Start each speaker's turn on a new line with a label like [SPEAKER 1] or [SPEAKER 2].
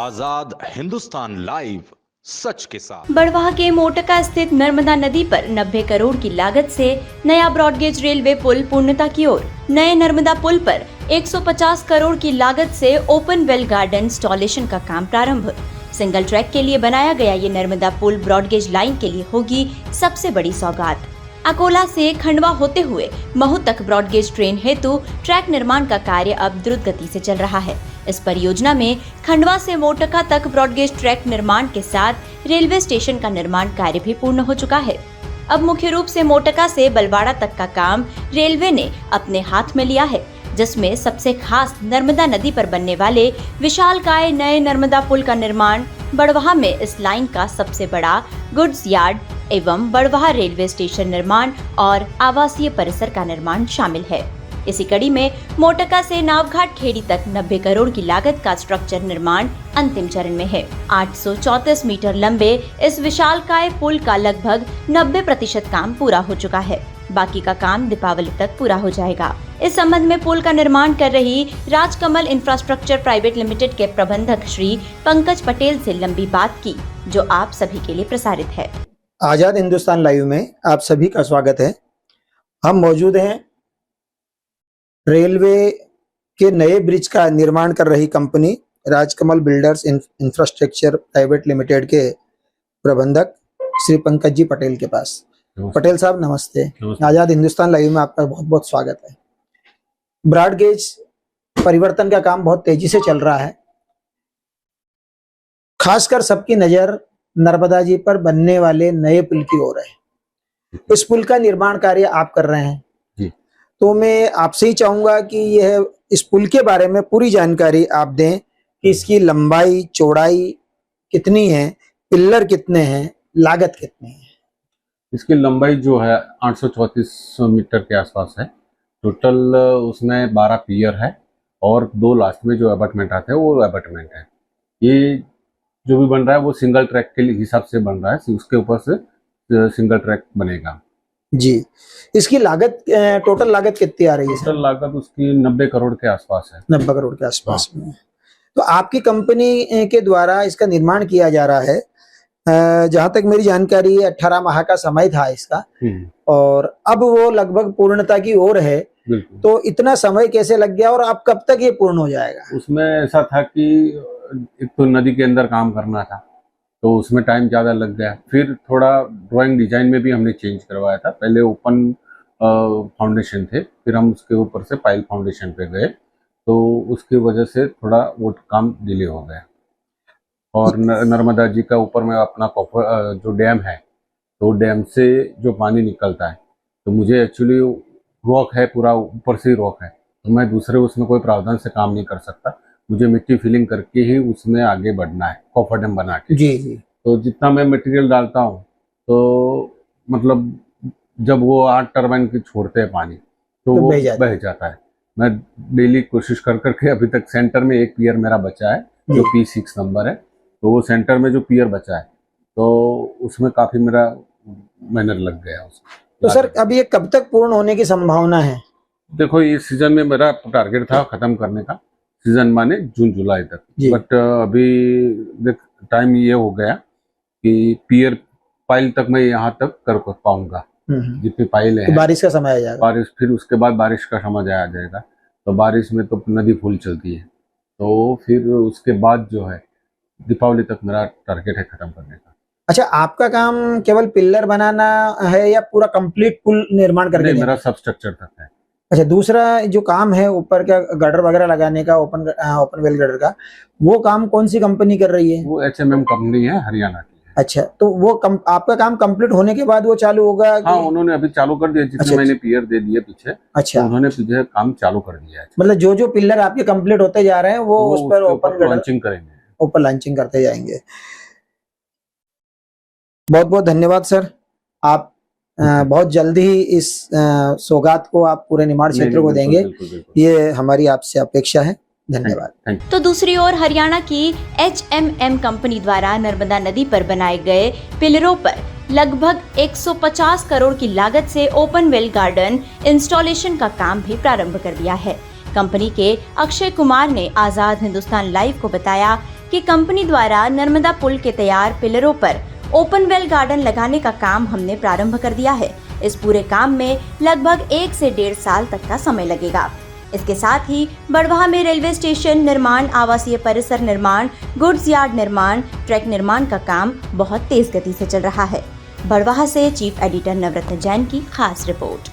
[SPEAKER 1] आजाद Hindustan live, सच के साथ।
[SPEAKER 2] बड़वाह के मोटका स्थित नर्मदा नदी पर 90 करोड़ की लागत से नया ब्रॉडगेज रेलवे पुल पूर्णता की ओर। नए नर्मदा पुल पर 150 करोड़ की लागत से ओपन वेल गार्डन इंस्टॉलेशन का काम प्रारंभ। सिंगल ट्रैक के लिए बनाया गया ये नर्मदा पुल ब्रॉडगेज लाइन के लिए होगी सबसे बड़ी सौगात। अकोला से खंडवा होते हुए महू तक ब्रॉडगेज ट्रेन हेतु ट्रैक निर्माण का कार्य अब द्रुत गति से चल रहा है। इस परियोजना में खंडवा से मोटका तक ब्रॉडगेज ट्रैक निर्माण के साथ रेलवे स्टेशन का निर्माण कार्य भी पूर्ण हो चुका है। अब मुख्य रूप से मोटका से बलवाड़ा तक का काम रेलवे ने अपने हाथ में लिया है, जिसमें सबसे खास नर्मदा नदी पर बनने वाले विशालकाय नए नर्मदा पुल का निर्माण, बड़वाह में इस लाइन का सबसे बड़ा गुड्स यार्ड एवं बड़वाह रेलवे स्टेशन निर्माण और आवासीय परिसर का निर्माण शामिल है। इसी कड़ी में मोटका से नावघाट खेड़ी तक 90 करोड़ की लागत का स्ट्रक्चर निर्माण अंतिम चरण में है। 834 मीटर लंबे इस विशालकाय पुल का लगभग 90% काम पूरा हो चुका है। बाकी का काम दीपावली तक पूरा हो जाएगा। इस संबंध में पुल का निर्माण कर रही राजकमल इंफ्रास्ट्रक्चर प्राइवेट लिमिटेड के प्रबंधक श्री पंकज पटेल से लंबी बात की, जो आप सभी के लिए प्रसारित है।
[SPEAKER 3] आजाद हिंदुस्तान लाइव में आप सभी का स्वागत है। हम मौजूद हैं रेलवे के नए ब्रिज का निर्माण कर रही company Rajkamal builders infrastructure private limited के प्रबंधक श्री पंकज जी पटेल के पास। पटेल साहब नमस्ते। आजाद हिंदुस्तान लाइव में आपका बहुत बहुत स्वागत है। ब्रॉडगेज परिवर्तन का काम बहुत तेजी से चल रहा है। खासकर सबकी नजर नर्मदा जी पर बनने वाले नए पुल की ओर है। इस पुल का निर्माण कार्य आप कर रहे हैं
[SPEAKER 4] जी।
[SPEAKER 3] तो मैं आपसे ही चाहूंगा कि यह इस पुल के बारे में पूरी जानकारी आप दें कि इसकी लंबाई चौड़ाई कितनी है, पिल्लर कितने हैं, लागत कितनी है।
[SPEAKER 4] इसकी लंबाई जो है 834 मीटर के आसपास है। टोटल उसमें 12 पियर है और 2 लास्ट में जो अबटमेंट आते हैं वो अबटमेंट है। ये जो भी बन रहा है वो सिंगल ट्रैक के हिसाब से बन रहा है, उसके ऊपर से सिंगल ट्रैक बनेगा
[SPEAKER 3] जी। इसकी लागत टोटल लागत कितनी आ रही है?
[SPEAKER 4] टोटल लागत उसकी 90 करोड़ के आसपास है।
[SPEAKER 3] 90 करोड़ के आसपास में। तो आपकी कंपनी के द्वारा इसका निर्माण किया जा रहा है। जहां तक मेरी जानकारी है 18 माह का समय था इसका और अब वो लगभग पूर्णता की ओर है। तो इतना समय कैसे लग गया और अब कब तक ये पूर्ण हो जाएगा? उसमें
[SPEAKER 4] ऐसा था कि एक तो नदी के अंदर काम करना था तो उसमें टाइम ज़्यादा लग गया। फिर थोड़ा ड्राइंग डिजाइन में भी हमने चेंज करवाया था। पहले ओपन फाउंडेशन थे, फिर हम उसके ऊपर से पाइल फाउंडेशन पे गए, तो उसकी वजह से थोड़ा वो काम डिले हो गया। और नर्मदा जी का ऊपर में अपना जो डैम है, तो डैम से जो पानी निकलता है, तो मुझे एक्चुअली रॉक है, पूरा ऊपर से ही रॉक है, तो मैं दूसरे उसमें कोई प्रावधान से काम नहीं कर सकता। मुझे मिट्टी फिलिंग करके ही उसमें आगे बढ़ना है, कॉफर डैम बना के।
[SPEAKER 3] जी जी।
[SPEAKER 4] तो जितना मैं मटेरियल डालता हूँ तो मतलब जब वो 8 टरबाइन की छोड़ते हैं पानी तो वो बह जाता है। मैं डेली कोशिश कर करके अभी तक सेंटर में एक पियर मेरा बचा है जो P6 नंबर है, तो वो सेंटर में जो पियर बचा है तो उसमें काफी मेरा मेहनत लग गया उसमें।
[SPEAKER 3] तो सर अब ये कब तक पूर्ण होने की संभावना है?
[SPEAKER 4] देखो इस सीजन में मेरा टारगेट था खत्म करने का, सीजन माने जून जुलाई तक, बट अभी टाइम ये हो गया कि पियर पाइल तक मैं यहाँ तक कर पाऊंगा। जितनी पाइल है
[SPEAKER 3] तो बारिश का समय आ जाएगा।
[SPEAKER 4] बारिश, फिर उसके बाद बारिश का समय आ जाएगा, तो बारिश में तो नदी फुल चलती है, तो फिर उसके बाद जो है दीपावली तक मेरा टारगेट है खत्म करने का।
[SPEAKER 3] अच्छा, आपका काम केवल पिल्लर बनाना है या पूरा कंप्लीट पुल निर्माण करके?
[SPEAKER 4] मेरा सब स्ट्रक्चर तक है।
[SPEAKER 3] अच्छा, दूसरा जो काम है ऊपर का गटर वगैरह लगाने का, ओपन वेल गटर का, वो काम कौन सी कंपनी कर रही है?
[SPEAKER 4] वो HMM कंपनी है, हरियाणा की है।
[SPEAKER 3] अच्छा, तो वो आपका काम कंप्लीट होने के बाद वो चालू होगा?
[SPEAKER 4] हाँ, उन्होंने अभी चालू कर दिया। जितने मैंने पियर दे दिए पीछे,
[SPEAKER 3] अच्छा,
[SPEAKER 4] तो उन्होंने पीछे काम चालू कर दिया है।
[SPEAKER 3] मतलब जो जो पिल्लर आपके कंप्लीट होते जा रहे हैं वो उस पर ओपन
[SPEAKER 4] लॉन्चिंग करेंगे,
[SPEAKER 3] ऊपर लॉन्चिंग करते जाएंगे। बहुत बहुत धन्यवाद सर। आप बहुत जल्दी ही इस सौगात को आप पूरे निमाड़ क्षेत्र को देंगे, ये हमारी आपसे अपेक्षा है। धन्यवाद।
[SPEAKER 2] तो दूसरी ओर हरियाणा की HMM कंपनी द्वारा नर्मदा नदी पर बनाए गए पिलरों पर लगभग 150 करोड़ की लागत से ओपन वेल गार्डन इंस्टॉलेशन का काम भी प्रारंभ कर दिया है। कंपनी के अक्षय कुमार ने आजाद हिंदुस्तान लाइव को बताया कि कंपनी द्वारा नर्मदा पुल के तैयार पिलरों पर ओपन वेल गार्डन लगाने का काम हमने प्रारंभ कर दिया है। इस पूरे काम में लगभग 1 से 1.5 साल तक का समय लगेगा। इसके साथ ही बड़वाह में रेलवे स्टेशन निर्माण, आवासीय परिसर निर्माण, गुड्स यार्ड निर्माण, ट्रैक निर्माण का काम बहुत तेज गति से चल रहा है। बड़वाह से चीफ एडिटर नवरत्न जैन की खास रिपोर्ट।